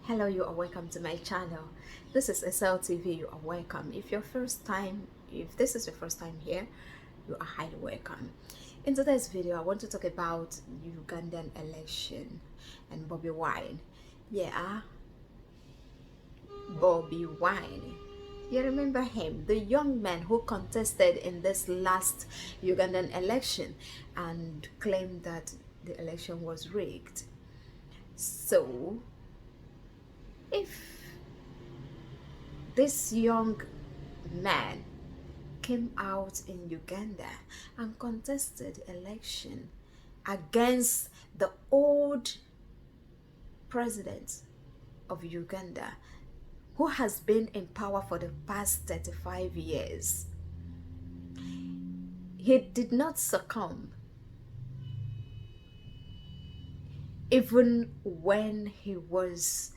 Hello, you are welcome to my channel. This is SLTV. You are welcome. If this is your first time here, you are highly welcome. In today's video, I want to talk about Ugandan election and Bobi Wine. Yeah, Bobi Wine. You remember him, the young man who contested in this last Ugandan election and claimed that the election was rigged. So, if this young man came out in Uganda and contested election against the old president of Uganda, who has been in power for the past 35 years, he did not succumb even when he was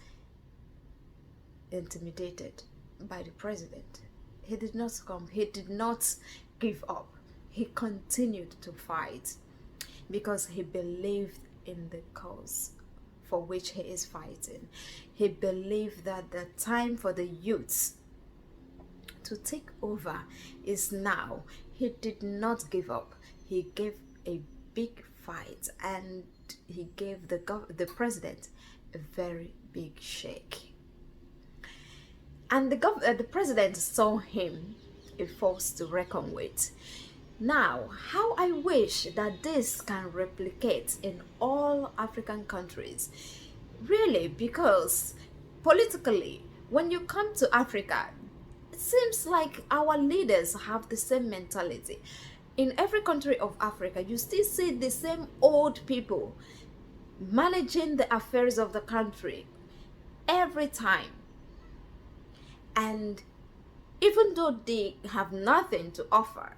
intimidated by the president. He did not succumb. He did not give up. He continued to fight because he believed in the cause for which he is fighting. He believed that the time for the youths to take over is now. He did not give up. He gave a big fight and he gave the president a very big shake. And the president saw him a force to reckon with. Now, how I wish that this can replicate in all African countries. Really, because politically, when you come to Africa, it seems like our leaders have the same mentality. In every country of Africa, you still see the same old people managing the affairs of the country every time. And even though they have nothing to offer,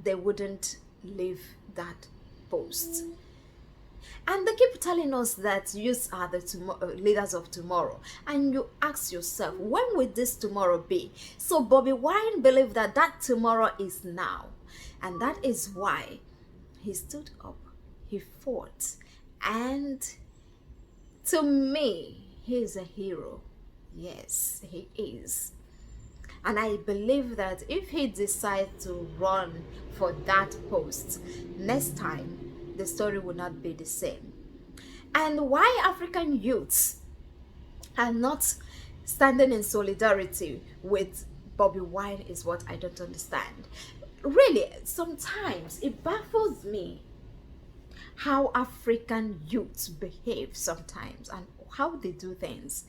they wouldn't leave that post. And they keep telling us that youths are the leaders of tomorrow. And you ask yourself, when will this tomorrow be? So Bobi Wine believed that that tomorrow is now. And that is why he stood up, he fought. And to me, he is a hero. Yes, he is. And I believe that if he decides to run for that post next time, the story will not be the same. And why African youths are not standing in solidarity with Bobi Wine is what I don't understand. Really, sometimes it baffles me how African youths behave sometimes and how they do things.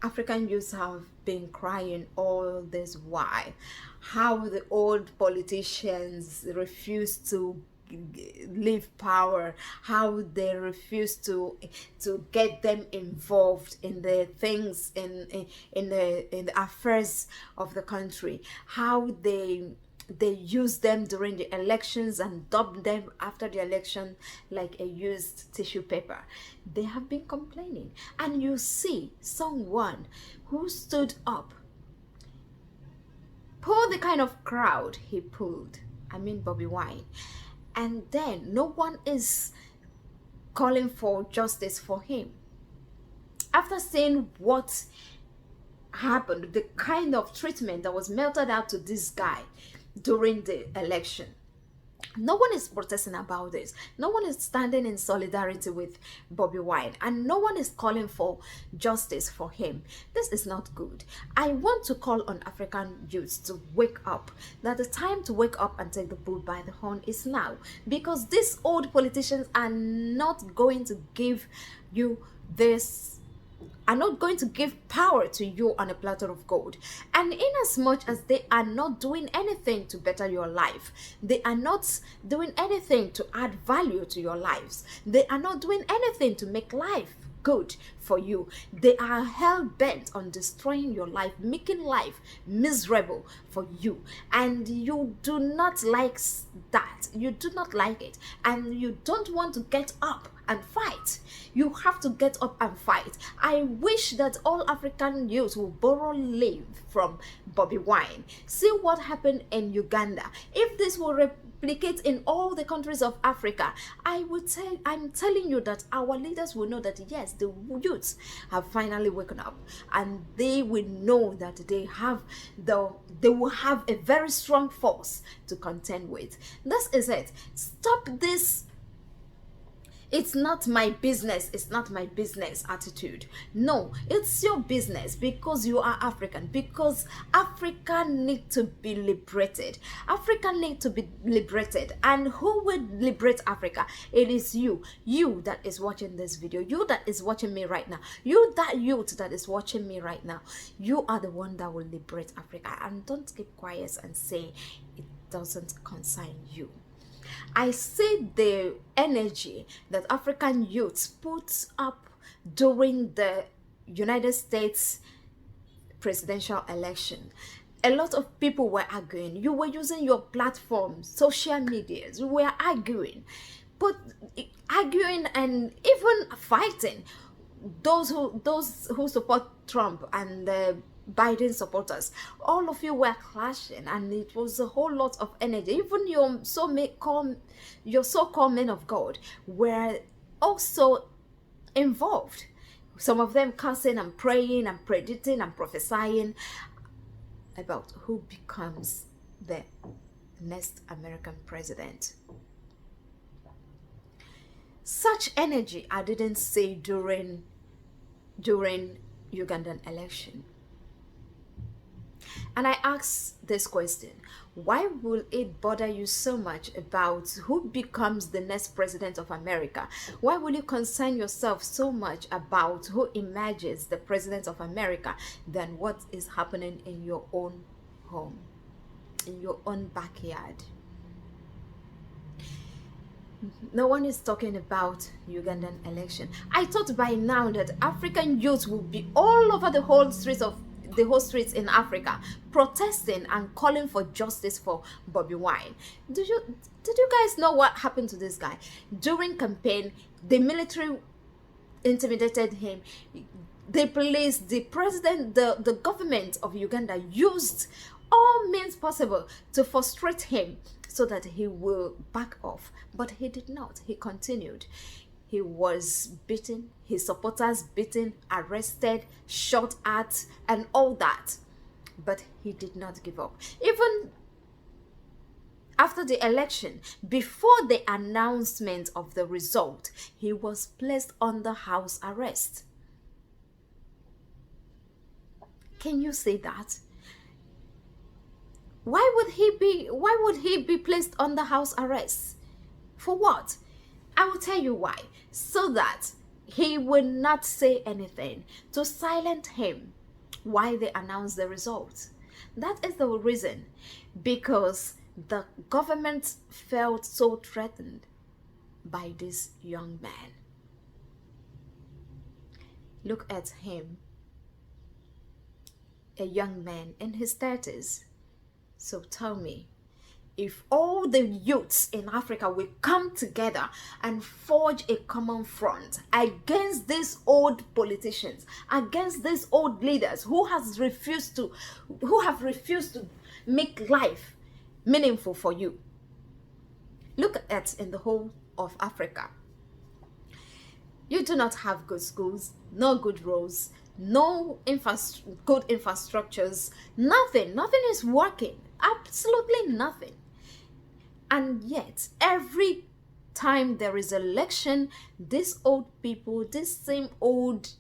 African youths have been crying all this while how the old politicians refuse to leave power, how they refuse to get them involved in the things in the affairs of the country, how they use them during the elections and dump them after the election like a used tissue paper. They have been complaining. And you see someone who stood up, pull the kind of crowd he pulled, I mean Bobi Wine, and then no one is calling for justice for him. After seeing what happened, the kind of treatment that was melted out to this guy during the election, no one is protesting about this. No one is standing in solidarity with Bobi Wine, and no one is calling for justice for him. This is not good. I want to call on African youths to wake up, that the time to wake up and take the bull by the horn is now, because these old politicians are not going to give you this, are not going to give power to you on a platter of gold. And in as much as they are not doing anything to better your life, they are not doing anything to add value to your lives, they are not doing anything to make life good for you, they are hell-bent on destroying your life, making life miserable for you, and you do not like that. You do not like it, and you don't want to get up and fight. You have to get up and fight. I wish that all African youth will borrow leave from Bobi Wine. See what happened in Uganda. If this will replicate in all the countries of Africa, I'm telling you that our leaders will know that yes, the youths have finally woken up, and they will know that they will have a very strong force to contend with. This is it. Stop this "it's not my business, it's not my business" attitude. No, it's your business, because you are African, because Africa need to be liberated. Africa need to be liberated. And who will liberate Africa? It is you that is watching this video, you that is watching me right now, you that youth that is watching me right now. You are the one that will liberate Africa. And don't keep quiet and say it doesn't concern you. I see the energy that African youths put up during the United States presidential election. A lot of people were arguing. You were using your platform, social medias. You were arguing and even fighting. Those who support Trump and the Biden supporters, all of you were clashing, and it was a whole lot of energy. Even your so-called men of God were also involved. Some of them cursing and praying and predicting and prophesying about who becomes the next American president. Such energy I didn't see during Ugandan election. And I ask this question: why will it bother you so much about who becomes the next president of America? Why will you concern yourself so much about who emerges the president of America than what is happening in your own home, in your own backyard? No one is talking about Ugandan election. I thought by now that African youth will be all over the whole streets in Africa protesting and calling for justice for Bobi Wine. Did you guys know what happened to this guy? During campaign, the military intimidated him. The police, the president, the government of Uganda used all means possible to frustrate him so that he will back off. But he did not. He continued. He was beaten, his supporters beaten, arrested, shot at, and all that. But he did not give up. Even after the election, before the announcement of the result, he was placed under house arrest. Can you say that? Why would he be placed under house arrest? For what? I will tell you why. So that he will not say anything, to silence him while they announce the results. That is the reason. Because the government felt so threatened by this young man. Look at him. A young man in his 30s. So tell me, if all the youths in Africa will come together and forge a common front against these old politicians, against these old leaders who have refused to make life meaningful for you. Look at in the whole of Africa. You do not have good schools, no good roads, no good infrastructures, nothing is working, absolutely nothing. And yet, every time there is election, these old people, these same old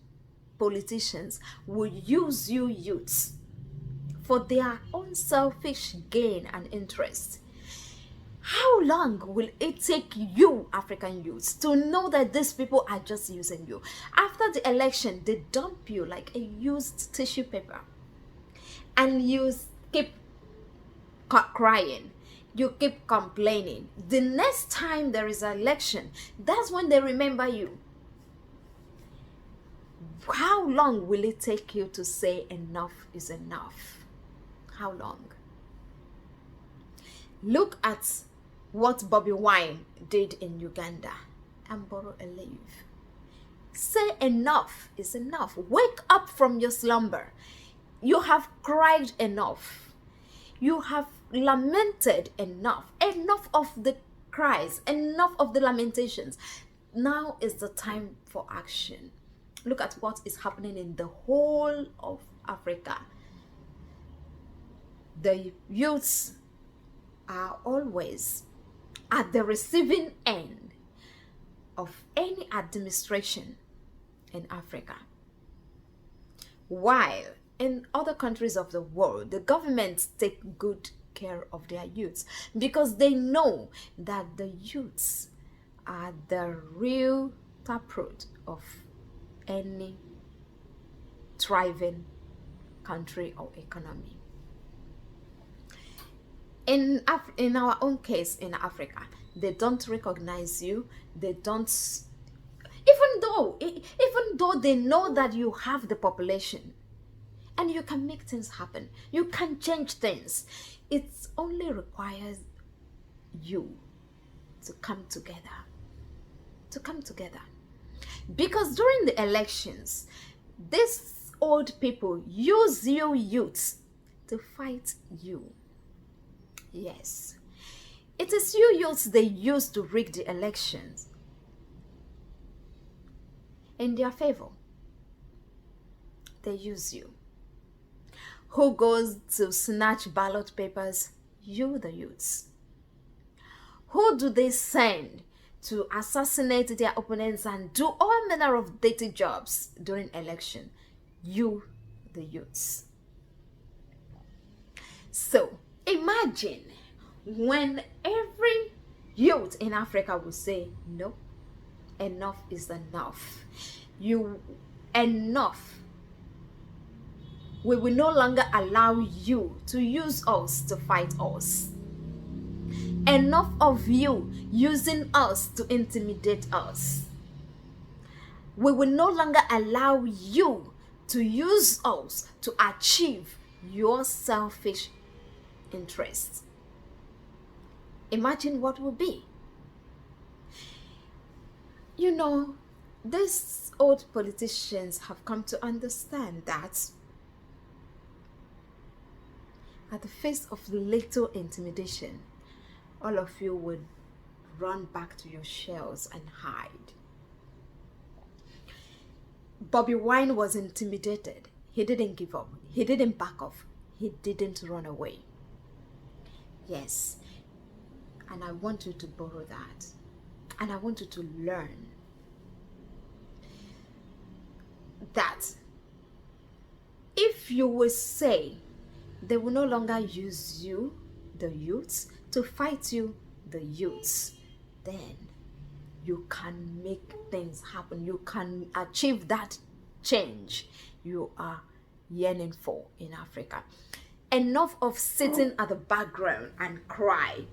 politicians will use you youths for their own selfish gain and interest. How long will it take you, African youths, to know that these people are just using you? After the election, they dump you like a used tissue paper. And you keep crying. You keep complaining. The next time there is an election, that's when they remember you. How long will it take you to say enough is enough? How long? Look at what Bobi Wine did in Uganda. and borrow a leaf. Say enough is enough. Wake up from your slumber. You have cried enough. You have lamented enough. Enough of the cries. Enough of the lamentations. Now is the time for action. Look at what is happening in the whole of Africa. The youths are always at the receiving end of any administration in Africa. While in other countries of the world, the governments take good care of their youths because they know that the youths are the real taproot of any thriving country or economy. In our own case in Africa, they don't recognize you. They don't, even though they know that you have the population and you can make things happen, you can change things. It only requires you to come together. Because during the elections, these old people use you youths to fight you. Yes, it is you youths they use to rig the elections in their favor. They use you. Who goes to snatch ballot papers? You, the youths. Who do they send to assassinate their opponents and do all manner of dirty jobs during election? You, the youths. So imagine when every youth in Africa will say, no, enough is enough. Enough. We will no longer allow you to use us to fight us. Enough of you using us to intimidate us. We will no longer allow you to use us to achieve your selfish interests. Imagine what will be. You know, these old politicians have come to understand that at the face of little intimidation, all of you would run back to your shells and hide. Bobi Wine was intimidated. He didn't give up. He didn't back off. He didn't run away. Yes. And I want you to borrow that. And I want you to learn that if you will say they will no longer use you, the youths, to fight you, the youths, then you can make things happen. You can achieve that change you are yearning for in Africa. Enough of sitting at the background and cry.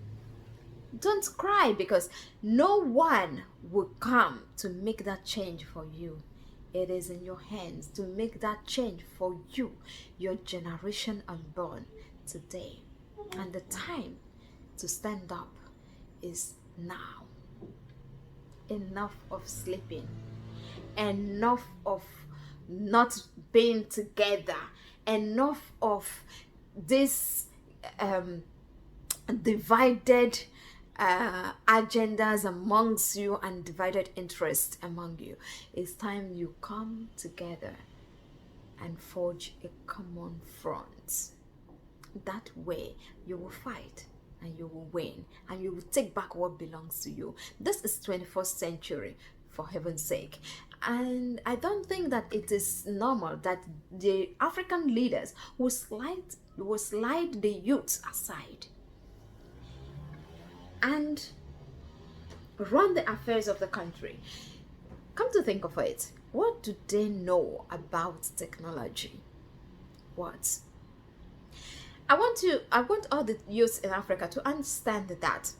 Don't cry, because no one will come to make that change for you. It is in your hands to make that change for you, your generation unborn today. And the time to stand up is now. Enough of sleeping. Enough of not being together. Enough of this divided agendas amongst you and divided interests among you. It's time you come together and forge a common front. That way you will fight and you will win and you will take back what belongs to you. This is 21st century, for heaven's sake. And I don't think that it is normal that the African leaders will slide the youths aside and run the affairs of the country. Come to think of it, what do they know about technology? What? I want all the youths in Africa to understand that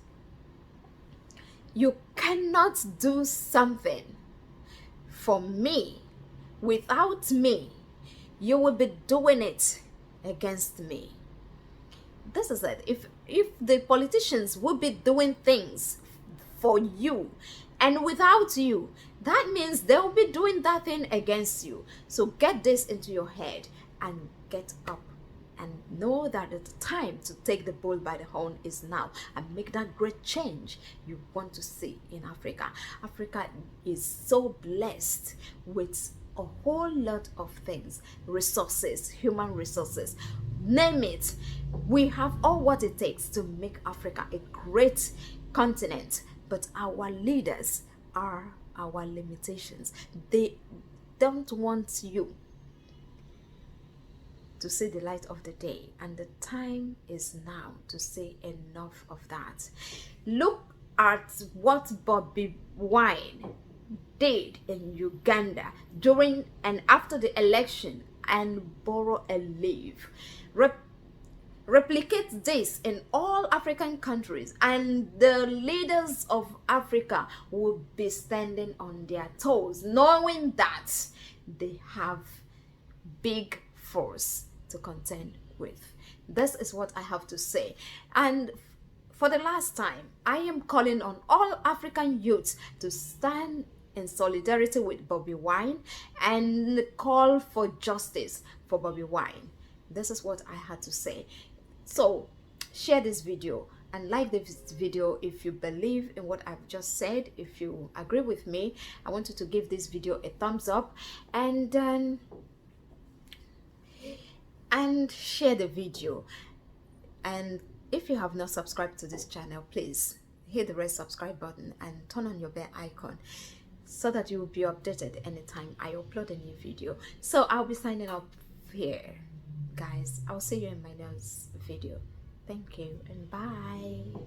you cannot do something for me without me. You will be doing it against me. This is it. If the politicians would be doing things for you And without you, that means they'll be doing that thing against you. So get this into your head and get up and know that the time to take the bull by the horn is now and make that great change you want to see in Africa. Africa is so blessed with a whole lot of things, resources, human resources, name it. We have all what it takes to make Africa a great continent, but our leaders are our limitations. They don't want you to see the light of the day, and the time is now to say enough of that. Look at what Bobi Wine did in Uganda during and after the election and borrow a leave. Replicate this in all African countries, and the leaders of Africa will be standing on their toes, knowing that they have big force to contend with. This is what I have to say. And for the last time, I am calling on all African youths to stand in solidarity with Bobi Wine and call for justice for Bobi Wine. This is what I had to say. So share this video and like this video if you believe in what I've just said. If you agree with me, I want you to give this video a thumbs up and share the video. And if you have not subscribed to this channel, please hit the red subscribe button and turn on your bell icon so that you will be updated anytime I upload a new video. So I'll be signing up here, guys. I'll see you in my next video. Thank you and bye.